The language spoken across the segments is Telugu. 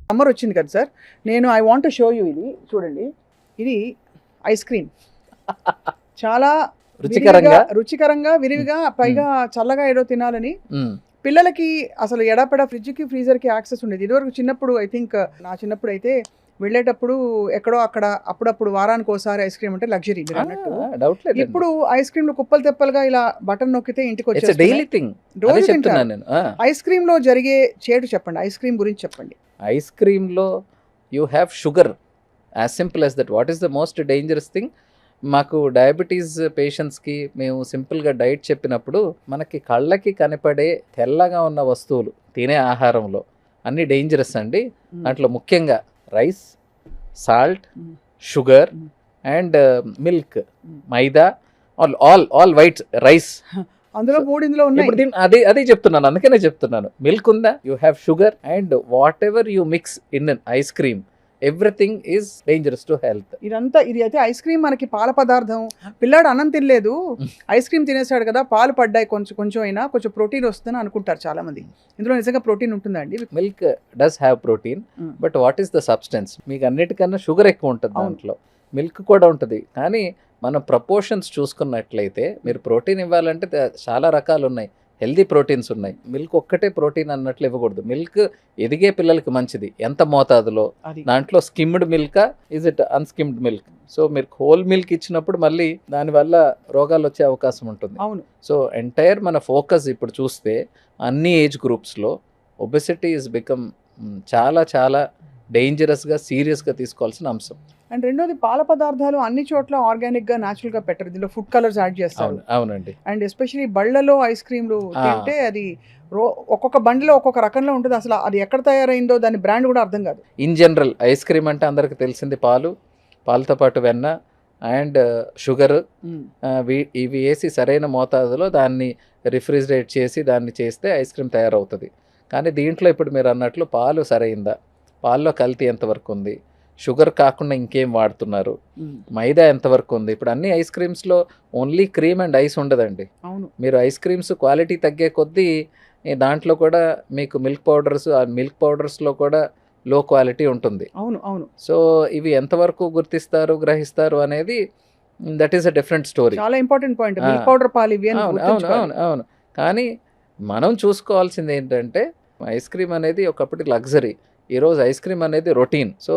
సమ్మర్ వచ్చింది కదా సార్, నేను I want to show you. ఇది చూడండి, ఇది ఐస్ క్రీమ్. చాలా రుచికరంగా విరివిగా, పైగా చల్లగా ఏదో తినాలని పిల్లలకి అసలు ఎడాపెడా ఫ్రిడ్జ్కి ఫ్రీజర్కి యాక్సెస్ ఉండేది ఇదివరకు. చిన్నప్పుడు ఐ థింక్ నా చిన్నప్పుడు అయితే వెళ్ళేటప్పుడు ఎక్కడో అక్కడ అప్పుడప్పుడు వారానికి ఒకసారి ఐస్ క్రీమ్ అంటే లగ్జరీ మీరు అన్నట్టు. ఇప్పుడు ఐస్ క్రీమ్లు కుప్పలు తెప్పలుగా ఇలా బటన్ నొక్కితే ఇంటికి వచ్చేసి రోజు తింటాను. ఐస్ క్రీమ్ లో జరిగే చేటు చెప్పండి, ఐస్ క్రీమ్ గురించి చెప్పండి. ఐస్ క్రీమ్ లో you have sugar, as simple as that. What is the most dangerous thing? మాకు డయాబెటీస్ పేషెంట్స్కి మేము సింపుల్గా డైట్ చెప్పినప్పుడు మనకి కళ్ళకి కనపడే తెల్లగా ఉన్న వస్తువులు తినే ఆహారంలో అన్నీ డేంజరస్ అండి. దాంట్లో ముఖ్యంగా rice, salt, sugar and milk, maida, all white rice, అందులో మూడిందులో ఉన్నాయి. అదే చెప్తున్నాను, అందుకనే చెప్తున్నాను. మిల్క్ ఉందా, you have sugar, and what ever you mix in ice cream, everything is dangerous to health. ఇది అయితే ఐస్ క్రీమ్ మనకి పాల పదార్థం. పిల్లాడు అన్నం తినలేదు, ఐస్ క్రీమ్ తినేసాడు కదా, పాలు పడ్డాయి, కొంచెం అయినా కొంచెం ప్రోటీన్ వస్తుందని అనుకుంటారు చాలా మంది. ఇందులో నిజంగా ప్రోటీన్ ఉంటుందా అండి? Milk does have protein, but what is the substance? మీకు అన్నిటికన్నా షుగర్ ఎక్కువ ఉంటుంది దాంట్లో, మిల్క్ కూడా ఉంటుంది. కానీ మనం ప్రపోర్షన్స్ చూసుకున్నట్లయితే మీరు ప్రోటీన్ ఇవ్వాలంటే చాలా రకాలు ఉన్నాయి, హెల్దీ ప్రోటీన్స్ ఉన్నాయి. మిల్క్ ఒక్కటే ప్రోటీన్ అన్నట్లు ఇవ్వకూడదు. మిల్క్ ఎదిగే పిల్లలకి మంచిది ఎంత మోతాదులో. దాంట్లో స్కిమ్డ్ మిల్కా, is it unskimmed milk? So మీరు హోల్ మిల్క్ ఇచ్చినప్పుడు మళ్ళీ దానివల్ల రోగాలు వచ్చే అవకాశం ఉంటుంది. అవును. సో ఎంటైర్ మన ఫోకస్ ఇప్పుడు చూస్తే అన్ని ఏజ్ గ్రూప్స్లో ఒబెసిటీ ఇస్ బికమ్ చాలా చాలా డేంజరస్గా, సీరియస్గా తీసుకోవాల్సిన అంశం. అండ్ రెండోది, పాల పదార్థాలు అన్ని చోట్ల ఆర్గానిక్గా, న్యాచురల్గా పెట్టరు, దీనిలో ఫుడ్ కలర్స్ యాడ్ చేస్తారు. అవునండి. అండ్ ఎస్పెషలీ బళ్ళలో ఐస్ క్రీమ్లు తింటే అది ఒక్కొక్క బండిలో ఒక్కొక్క రకంలో ఉంటుంది. అసలు అది ఎక్కడ తయారైందో దాని బ్రాండ్ కూడా అర్థం కాదు. ఇన్ జనరల్ ఐస్ క్రీమ్ అంటే అందరికి తెలిసింది పాలతో పాటు వెన్న అండ్ షుగర్, ఇవి వేసి సరైన మోతాదులో దాన్ని రిఫ్రిజిరేట్ చేసి దాన్ని చేస్తే ఐస్ క్రీమ్ తయారవుతుంది. కానీ దీంట్లో ఇప్పుడు మీరు అన్నట్లు పాలు సరైందా, పాల్లో కల్తీ ఎంతవరకు ఉంది, షుగర్ కాకుండా ఇంకేం వాడుతున్నారు, మైదా ఎంతవరకు ఉంది? ఇప్పుడు అన్ని ఐస్ క్రీమ్స్లో ఓన్లీ క్రీమ్ అండ్ ఐస్ ఉండదండి. అవును. మీరు ఐస్ క్రీమ్స్ క్వాలిటీ తగ్గే కొద్దీ దాంట్లో కూడా మీకు మిల్క్ పౌడర్స్, ఆ మిల్క్ పౌడర్స్లో కూడా లో క్వాలిటీ ఉంటుంది. అవును. సో ఇవి ఎంతవరకు గుర్తిస్తారు, గ్రహిస్తారు అనేది that is a different story. చాలా ఇంపార్టెంట్ పాయింట్, మిల్క్ పౌడర్ పాలు ఇవి. అవును. కానీ మనం చూసుకోవాల్సింది ఏంటంటే ఐస్ క్రీమ్ అనేది ఒకప్పటి లగ్జరీ, ఈరోజు ఐస్ క్రీమ్ అనేది రొటీన్. సో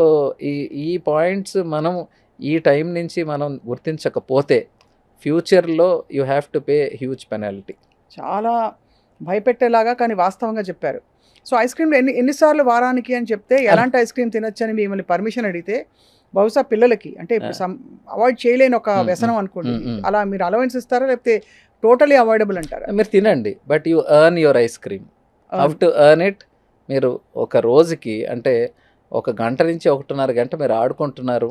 ఈ పాయింట్స్ మనం ఈ టైం నుంచి మనం గుర్తించకపోతే ఫ్యూచర్లో you have to pay huge penalty. చాలా భయపెట్టేలాగా కానీ వాస్తవంగా చెప్పారు. సో ఐస్ క్రీమ్లో ఎన్నిసార్లు వారానికి అని చెప్తే ఎలాంటి ఐస్ క్రీమ్ తినొచ్చు అని మిమ్మల్ని పర్మిషన్ అడిగితే బహుశా పిల్లలకి అంటే ఇప్పుడు అవాయిడ్ చేయలేని ఒక వ్యసనం అనుకోండి, అలా మీరు అలవెన్స్ ఇస్తారా లేకపోతే టోటలీ అవాయిడబుల్ అంటారా? మీరు తినండి, but you earn your eyes cream. How to earn it? మీరు ఒక రోజుకి అంటే 1 గంట నుంచి 1.5 గంట మీరు ఆడుకుంటున్నారు,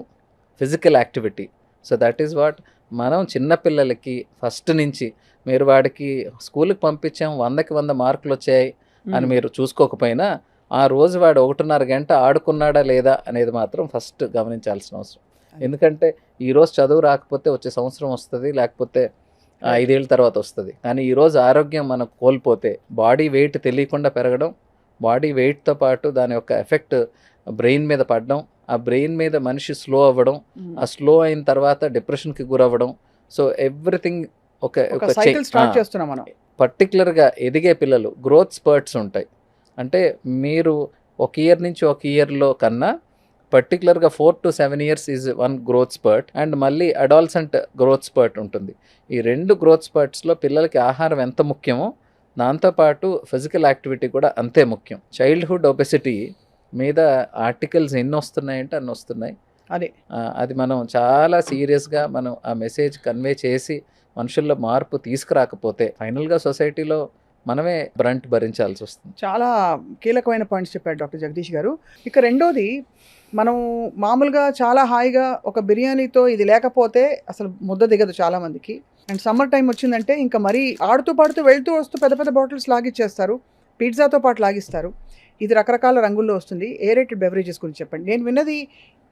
physical activity. So that is what మనం చిన్నపిల్లలకి ఫస్ట్ నుంచి మీరు వాడికి స్కూల్కి పంపించాం 100కి 100 మార్కులు వచ్చాయి అని మీరు చూసుకోకపోయినా ఆ రోజు వాడు 1.5 గంట ఆడుకున్నాడా లేదా అనేది మాత్రం ఫస్ట్ గమనించాల్సిన అవసరం. ఎందుకంటే ఈరోజు చదువు రాకపోతే వచ్చే సంవత్సరం వస్తుంది, లేకపోతే 5 ఏళ్ళ తర్వాత వస్తుంది. కానీ ఈరోజు ఆరోగ్యం మనం కోల్పోతే బాడీ వెయిట్ తెలియకుండా పెరగడం, బాడీ వెయిట్తో పాటు దాని యొక్క ఎఫెక్ట్ బ్రెయిన్ మీద పడడం, ఆ బ్రెయిన్ మీద మనిషి స్లో అవ్వడం, ఆ స్లో అయిన తర్వాత డిప్రెషన్కి గురవ్వడం. సో ఎవ్రీథింగ్ ఒక సైకిల్ స్టార్ట్ చేస్తున్నాం మనం. పర్టికులర్గా ఎదిగే పిల్లలు గ్రోత్ స్పర్ట్స్ ఉంటాయి. అంటే మీరు 1 ఇయర్ నుంచి 1 ఇయర్లో కన్నా పర్టికులర్గా 4 to 7 years is 1 growth spurt, and మళ్ళీ అడాల్సెంట్ గ్రోత్ స్పర్ట్ ఉంటుంది. ఈ 2 గ్రోత్ స్పర్ట్స్లో పిల్లలకి ఆహారం ఎంత ముఖ్యమో దాంతోపాటు ఫిజికల్ యాక్టివిటీ కూడా అంతే ముఖ్యం. చైల్డ్హుడ్ ఒబెసిటీ మీద ఆర్టికల్స్ ఎన్ని వస్తున్నాయంటే అన్ని వస్తున్నాయి. అది మనం చాలా సీరియస్గా మనం ఆ మెసేజ్ కన్వే చేసి మనుషుల్లో మార్పు తీసుకురాకపోతే ఫైనల్గా సొసైటీలో మనమే బ్రంట్ భరించాల్సి వస్తుంది. చాలా కీలకమైన పాయింట్స్ చెప్పారు డాక్టర్ జగదీష్ గారు. ఇక రెండోది, మనం మామూలుగా చాలా హాయిగా ఒక బిర్యానీతో ఇది లేకపోతే అసలు ముద్ద దిగదు చాలామందికి. అండ్ సమ్మర్ టైం వచ్చిందంటే ఇంకా మరీ ఆడుతూ పాడుతూ వెళ్తూ వస్తూ పెద్ద పెద్ద బాటిల్స్ లాగిచ్చేస్తారు, పిజ్జాతో పాటు లాగిస్తారు. ఇది రకరకాల రంగుల్లో వస్తుంది. ఏరేటెడ్ బెవరేజెస్ గురించి చెప్పండి. నేను విన్నది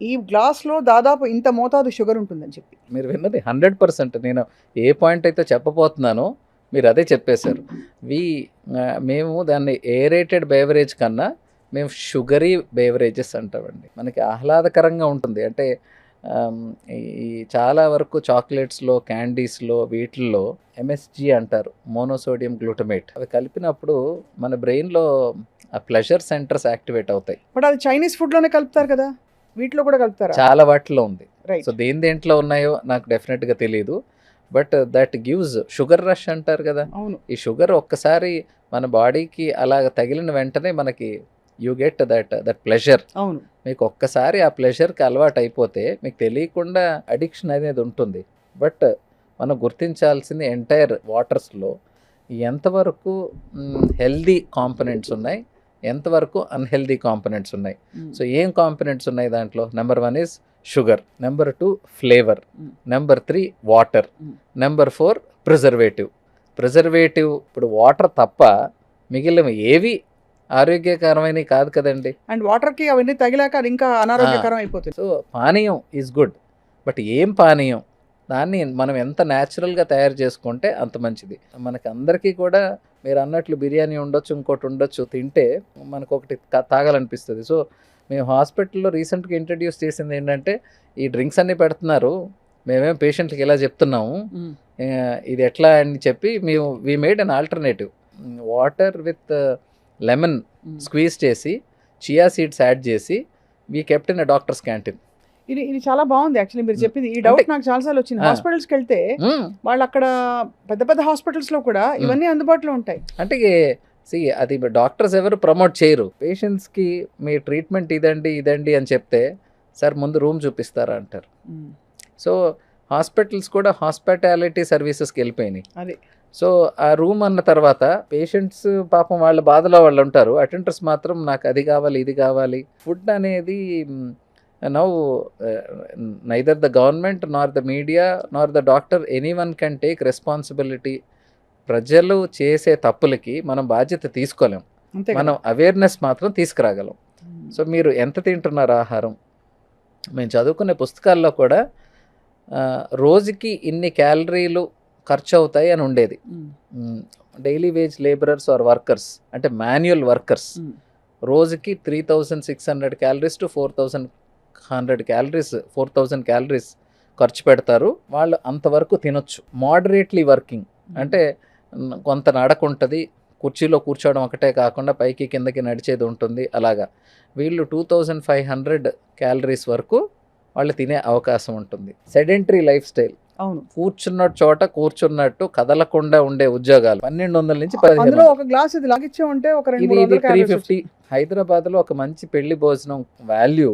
ఈ గ్లాస్లో దాదాపు ఇంత మోతాదు షుగర్ ఉంటుందని చెప్పి. మీరు విన్నది 100%. నేను ఏ పాయింట్ అయితే చెప్పబోతున్నానో మీరు అదే చెప్పేశారు. మేము దాన్ని ఏరేటెడ్ బెవరేజ్ కన్నా మేము షుగరీ బేవరేజెస్ అంటామండి. మనకి ఆహ్లాదకరంగా ఉంటుంది. అంటే ఈ చాలా వరకు చాక్లెట్స్లో, క్యాండీస్లో, వీటిల్లో ఎంఎస్జి అంటారు, మోనోసోడియం గ్లూటమేట్. అవి కలిపినప్పుడు మన బ్రెయిన్లో ఆ ప్లెజర్ సెంటర్స్ యాక్టివేట్ అవుతాయి. బట్ అది చైనీస్ ఫుడ్లోనే కలుపుతారు కదా, వీటిలో కూడా కలుపుతారా? చాలా వాటిలో ఉంది. రైట్. సో దేంట్లో ఉన్నాయో నాకు డెఫినెట్గా తెలియదు. But that gives sugar rush అంటారు కదా. అవును. ఈ షుగర్ ఒక్కసారి మన బాడీకి అలాగ తగిలిన వెంటనే మనకి యూ గెట్ దట్ ప్లెజర్. అవును. మీకు ఒక్కసారి ఆ ప్లెజర్కి అలవాటు అయిపోతే మీకు తెలియకుండా అడిక్షన్ అనేది ఉంటుంది. బట్ మనం గుర్తించాల్సింది ఎంటైర్ వాటర్స్లో ఎంతవరకు హెల్దీ కాంపనెంట్స్ ఉన్నాయి, ఎంతవరకు అన్హెల్దీ కాంపనెంట్స్ ఉన్నాయి. సో ఏం కాంపనెంట్స్ ఉన్నాయి దాంట్లో? Number 1 is sugar, number 2 flavour, number 3 water, number 4 preservative. ఇప్పుడు వాటర్ తప్ప మిగిలిన ఏవి ఆరోగ్యకరమైనవి కాదు కదండి. అండ్ వాటర్కి అవన్నీ తగిలాక అది ఇంకా అనారోగ్యకరం అయిపోతుంది. సో పానీయం ఈజ్ గుడ్, బట్ ఏం పానీయం, దాన్ని మనం ఎంత న్యాచురల్గా తయారు చేసుకుంటే అంత మంచిది. మనకి అందరికీ కూడా మీరు అన్నట్లు బిర్యానీ ఉండొచ్చు, ఇంకోటి ఉండొచ్చు, తింటే మనకు ఒకటి తాగాలనిపిస్తుంది. సో మేము హాస్పిటల్లో రీసెంట్గా ఇంట్రడ్యూస్ చేసింది ఏంటంటే, ఈ డ్రింక్స్ అన్నీ పెడుతున్నారు, మేమేం పేషెంట్కి ఇలా చెప్తున్నాము, ఇది ఎట్లా అని చెప్పి we made an alternative. Water with lemon squeeze చేసి, చియా సీడ్స్ యాడ్ చేసి, we kept in a doctors canteen. ఇది చాలా బాగుంది యాక్చువల్లీ మీరు చెప్పింది. ఈ డౌట్ నాకు చాలాసార్లు వచ్చింది. హాస్పిటల్స్కి వెళ్తే వాళ్ళు అక్కడ పెద్ద పెద్ద హాస్పిటల్స్లో కూడా ఇవన్నీ అందుబాటులో ఉంటాయి. అంటే అది డాక్టర్స్ ఎవరు ప్రమోట్ చేయరు. పేషెంట్స్కి మీ ట్రీట్మెంట్ ఇదండి అని చెప్తే, సార్ ముందు రూమ్ చూపిస్తారా అంటారు. సో హాస్పిటల్స్ కూడా హాస్పిటాలిటీ సర్వీసెస్కి వెళ్ళిపోయినాయి. అది సో ఆ రూమ్ అన్న తర్వాత పేషెంట్స్ పాపం వాళ్ళ బాధలో వాళ్ళు ఉంటారు, అటెండర్స్ మాత్రం నాకు అది కావాలి, ఇది కావాలి. ఫుడ్ అనేది now neither the government nor the media nor the doctor anyone can take responsibility. ప్రజలు చేసే తప్పులకి మనం బాధ్యత తీసుకోలేం, మనం అవేర్నెస్ మాత్రం తీసుకురాగలం. సో మీరు ఎంత తింటున్నారు ఆహారం? మేము చదువుకునే పుస్తకాల్లో కూడా రోజుకి ఇన్ని క్యాలరీలు ఖర్చు అవుతాయి అని ఉండేది. Daily wage labourers or workers, అంటే మాన్యువల్ వర్కర్స్, రోజుకి 3600 క్యాలరీస్ టు 4100 క్యాలరీస్, 4000 క్యాలరీస్ ఖర్చు పెడతారు. వాళ్ళు అంతవరకు తినొచ్చు. మోడరేట్లీ వర్కింగ్ అంటే కొంత నడక ఉంటుంది, కుర్చీలో కూర్చోవడం ఒకటే కాకుండా పైకి కిందకి నడిచేది ఉంటుంది. అలాగా వీళ్ళు 2500 క్యాలరీస్ వరకు వాళ్ళు తినే అవకాశం ఉంటుంది. సెడెంటరీ లైఫ్ స్టైల్, అవును, కూర్చున్న చోట కూర్చున్నట్టు కదలకుండా ఉండే ఉద్యోగాలు 1200 నుంచి 1500. ఒక గ్లాస్ ఇది లాగిచ్చే ఉంటే ఒక ఇది 350. హైదరాబాద్లో ఒక మంచి పెళ్లి భోజనం వాల్యూ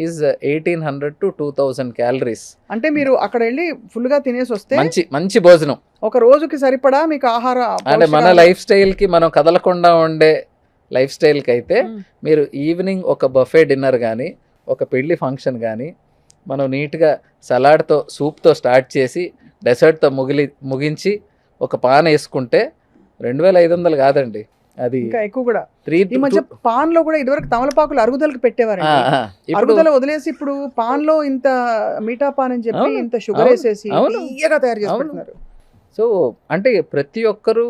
ఈజ్ 1800 to 2000 క్యాలరీస్. అంటే మీరు అక్కడ వెళ్ళి ఫుల్ గా తినేసి వస్తే మంచి భోజనం ఒక రోజుకి సరిపడా మీకు ఆహార, అంటే మన లైఫ్ స్టైల్ కి, మనం కదలకుండా ఉండే లైఫ్ స్టైల్కి అయితే మీరు ఈవినింగ్ ఒక బఫే డిన్నర్ కానీ, ఒక పెళ్లి ఫంక్షన్ కానీ, మనం నీట్గా సలాడ్తో, సూప్తో స్టార్ట్ చేసి డెసర్ట్తో ముగించి ఒక పాన్ వేసుకుంటే 2500 కాదండి, అది ఇంకా ఎక్కువ కూడా. 3 ఈ మధ్య పాన్ లో కూడా ఇదివరకు తమలపాకులు అరుగుదలకు పెట్టేవారు, అరుగుదల వదిలేసి ఇప్పుడు పాన్ లో ఇంత మీఠా పాన్ అని చెప్పి ఇంత షుగర్ వేసేసి తీయగా తయారు చేసుకుంటున్నారు. సో అంటే ప్రతి ఒక్కరు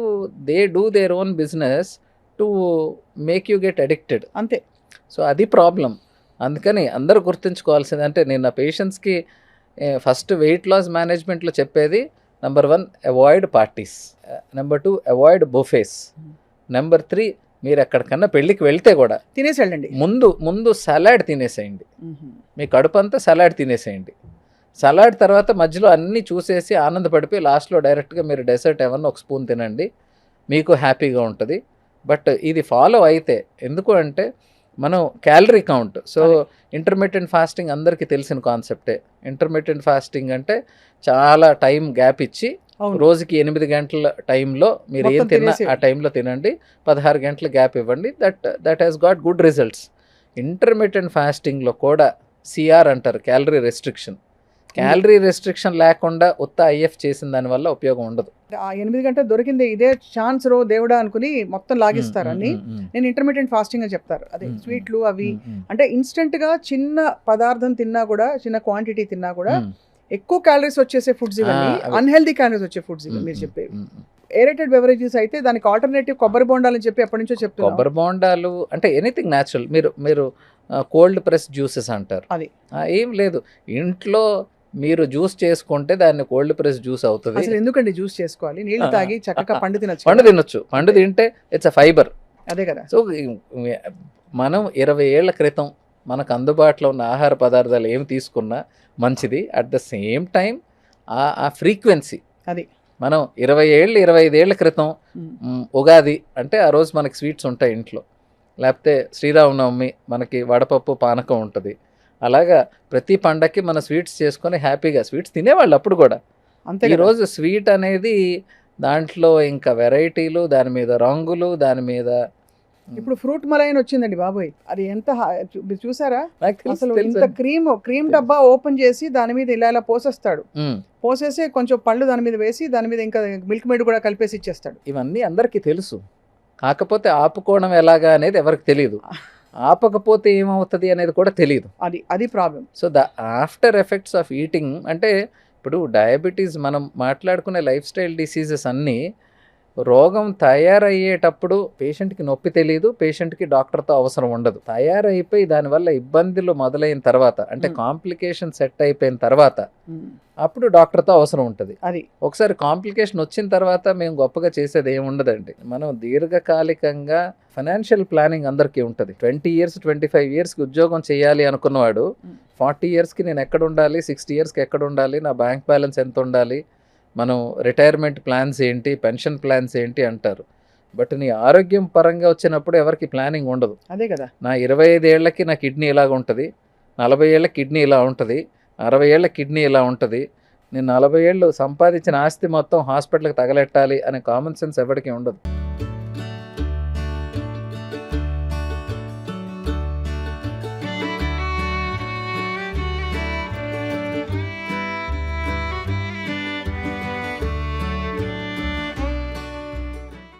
they do their own business to make you get addicted, అంతే. సో అది ప్రాబ్లం. అందుకని అందరూ గుర్తుంచుకోవాల్సింది, అంటే నేను నా పేషెంట్స్కి ఫస్ట్ వెయిట్ లాస్ మేనేజ్మెంట్లో చెప్పేది, number 1 avoid parties, number 2 avoid buffets, number 3 మీరు ఎక్కడికన్నా పెళ్ళికి వెళ్తే కూడా తినేసి వెళ్ళండి, ముందు సలాడ్ తినేసేయండి, మీ కడుపు అంతా సలాడ్ తినేసేయండి. సలాడ్ తర్వాత మధ్యలో అన్నీ చూసేసి ఆనందపడిపోయి లాస్ట్లో డైరెక్ట్గా మీరు డెసర్ట్ ఏమన్నా ఒక స్పూన్ తినండి, మీకు హ్యాపీగా ఉంటుంది. బట్ ఇది ఫాలో అయితే, ఎందుకు అంటే మనం calorie count. So intermittent fasting అందరికీ తెలిసిన కాన్సెప్టే. ఇంటర్మిటెంట్ ఫాస్టింగ్ అంటే చాలా టైం గ్యాప్ ఇచ్చి రోజుకి 8 గంటల టైంలో మీరు ఏం తిన్నా ఆ టైంలో తినండి, 16 గంటల గ్యాప్ ఇవ్వండి. That has got good results. Intermittent ఫాస్టింగ్లో కూడా సిఆర్ అంటారు, క్యాలరీ రెస్ట్రిక్షన్. క్యాలరీ రెస్ట్రిక్షన్ లేకుండా ఉత్త ఐఎఫ్ చేసిన దానివల్ల ఉపయోగం ఉండదు. ఆ 8 గంటలు దొరికింది ఇదే ఛాన్స్ రో దేవుడా అనుకుని మొత్తం లాగిస్తారు అని నేను ఇంటర్మీడియట్ ఫాస్టింగ్ అని చెప్తారు. అదే స్వీట్లు అవి, అంటే ఇన్స్టెంట్ గా చిన్న పదార్థం తిన్నా కూడా, చిన్న క్వాంటిటీ తిన్నా కూడా ఎక్కువ క్యాలరీస్ వచ్చేసే ఫుడ్స్ ఇవన్నీ, అన్హెల్దీ క్యాలరీస్ వచ్చే ఫుడ్స్ ఇవి మీరు చెప్పేవి. ఏరేటెడ్ బెవరేజెస్ అయితే దానికి ఆల్టర్నేటివ్ కొబ్బరి బొండాలని చెప్పి ఎప్పటి నుంచో చెప్తున్నారు. కొబ్బరి బోండాలు అంటే ఎనీథింగ్ న్యాచురల్. మీరు కోల్డ్ ప్రెస్ జ్యూసెస్ అంటారు, అది ఏం లేదు. ఇంట్లో మీరు జ్యూస్ చేసుకుంటే దాన్ని కోల్డ్ ప్రెస్ జ్యూస్ అవుతుంది. అసలు ఎందుకండి జ్యూస్ చేసుకోవాలి, నీళ్లు తాగి చక్కగా పండు తినచ్చు. పండు తినొచ్చు, పండు తింటే ఇట్స్ అ ఫైబర్. అదే కదా. సో మనం 20 ఏళ్ల క్రితం మనకు అందుబాటులో ఉన్న ఆహార పదార్థాలు ఏమి తీసుకున్నా మంచిది. అట్ ద సేమ్ టైం ఆ ఫ్రీక్వెన్సీ, అది మనం 20 ఏళ్ళు 25 ఏళ్ల క్రితం ఉగాది అంటే ఆ రోజు మనకి స్వీట్స్ ఉంటాయి ఇంట్లో, లేకపోతే శ్రీరామనవమి మనకి వడపప్పు పానకం ఉంటుంది. అలాగా ప్రతి పండక్కి మన స్వీట్స్ చేసుకొని హ్యాపీగా స్వీట్స్ తినేవాళ్ళు అప్పుడు కూడా. అంతే కదా. ఈరోజు స్వీట్ అనేది దాంట్లో ఇంకా వెరైటీలు, దాని మీద రంగులు, దాని మీద ఇప్పుడు ఫ్రూట్ మలైన్ వచ్చిందండి బాబోయ్, అది ఎంత మీరు చూసారా? నాకు తెలుసు, అసలు తెలుసు. ఇంత క్రీమ్ డబ్బా ఓపెన్ చేసి దాని మీద ఇలా పోసేస్తాడు. పోసేసి కొంచెం పళ్ళు దాని మీద వేసి దాని మీద ఇంకా మిల్క్ మేడ్ కూడా కలిపేసి ఇచ్చేస్తాడు. ఇవన్నీ అందరికీ తెలుసు, కాకపోతే ఆపుకోవడం ఎలాగా అనేది ఎవరికి తెలియదు, ఆపకపోతే ఏమవుతుంది అనేది కూడా తెలియదు. అది problem. So the after effects of eating అంటే ఇప్పుడు డయాబెటీస్, మనం మాట్లాడుకునే లైఫ్ స్టైల్ డిసీజెస్ అన్నీ రోగం తయారయ్యేటప్పుడు పేషెంట్కి నొప్పి తెలియదు, పేషెంట్కి డాక్టర్తో అవసరం ఉండదు. తయారైపోయి దానివల్ల ఇబ్బందులు మొదలైన తర్వాత, అంటే కాంప్లికేషన్ సెట్ అయిపోయిన తర్వాత అప్పుడు డాక్టర్తో అవసరం ఉంటుంది. అది ఒకసారి కాంప్లికేషన్ వచ్చిన తర్వాత మేము గొప్పగా చేసేది ఏమి ఉండదండి. మనం దీర్ఘకాలికంగా ఫైనాన్షియల్ ప్లానింగ్ అందరికీ ఉంటుంది. 20 years 25 yearsకి ఉద్యోగం చేయాలి అనుకున్నవాడు 40 yearsకి నేను ఎక్కడ ఉండాలి, 60 yearsకి ఎక్కడ ఉండాలి, నా బ్యాంక్ బ్యాలెన్స్ ఎంత ఉండాలి, మనం రిటైర్మెంట్ ప్లాన్స్ ఏంటి, పెన్షన్ ప్లాన్స్ ఏంటి అంటారు. బట్ నీ ఆరోగ్యం పరంగా వచ్చినప్పుడు ఎవరికి ప్లానింగ్ ఉండదు. అదే కదా. నా 25 ఏళ్ళకి నా కిడ్నీ ఇలాగ ఉంటుంది, 40 ఏళ్ళ కిడ్నీ ఇలా ఉంటుంది, 60 ఏళ్ళ కిడ్నీ ఇలా ఉంటుంది, నేను 40 ఏళ్ళు సంపాదించిన ఆస్తి మొత్తం హాస్పిటల్కి తగలెట్టాలి అనే కామన్ సెన్స్ ఎవరికి ఉండదు.